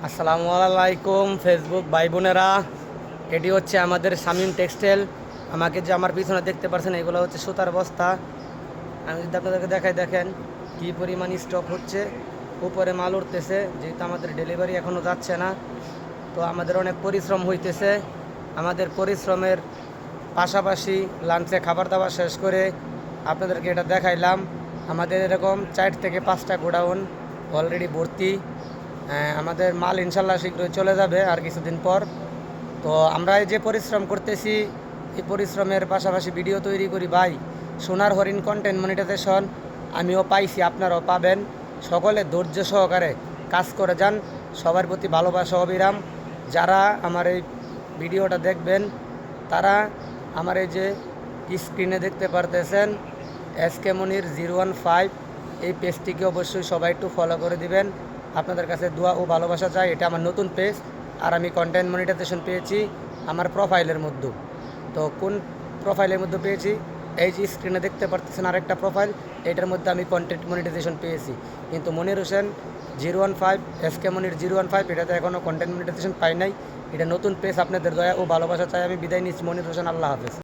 আসসালামু আলাইকুম ফেসবুক ভাই বোনেরা। এটি হচ্ছে আমাদের শামীম টেক্সটাইল। আমাকে যে আমার পিছনে দেখতে পাচ্ছেন এগুলো হচ্ছে সুতার বস্তা। আমি যদি আপনাদেরকে দেখাই, দেখেন কী পরিমাণ স্টক হচ্ছে, উপরে মাল উঠতেছে, যেহেতু আমাদের ডেলিভারি এখনও যাচ্ছে না। তো আমাদের অনেক পরিশ্রম হইতেছে। আমাদের পরিশ্রমের পাশাপাশি লাঞ্চে খাবার দাবার শেষ করে আপনাদেরকে এটা দেখাইলাম। আমাদের এরকম 4 থেকে 5টা গোডাউন অলরেডি ভর্তি। আমাদের মাল ইনশাল্লাহ শীঘ্রই চলে যাবে আর কিছুদিন পর। তো আমরা এই যে পরিশ্রম করতেছি, এই পরিশ্রমের পাশাপাশি ভিডিও তৈরি করি ভাই। সোনার হরিণ কন্টেন্ট মনিটাইজেশন আমিও পাইছি, আপনারাও পাবেন। সকলে ধৈর্য সহকারে কাজ করে যান। সবার প্রতি ভালোবাসা অবিরাম। যারা আমার এই ভিডিওটা দেখবেন তারা আমার এই যে স্ক্রিনে দেখতে পারতেছেন এসকে মনির 015, এই পেজটিকে অবশ্যই সবাই একটু ফলো করে দিবেন। আপনাদের কাছে দোয়া ও ভালোবাসা চাই। এটা আমার নতুন পেজ, আর আমি কন্টেন্ট মনিটাইজেশন পেয়েছি আমার প্রোফাইলের মধ্যে। তো কোন প্রোফাইলের মধ্যে পেয়েছি, এই যে স্ক্রিনে দেখতে পারতেছেন আরেকটা প্রোফাইল, এটার মধ্যে আমি কন্টেন্ট মনিটাইজেশন পেয়েছি। কিন্তু মনির হোসেন 015, এসকে মনির 015, এটাতে এখনও কন্টেন্ট মনিটাইজেশন পাই নাই। এটা নতুন পেজ, আপনাদের দয়া ও ভালোবাসা চাই। আমি বিদায় নিচ্ছি। মনির হোসেন, আল্লাহ হাফেজ।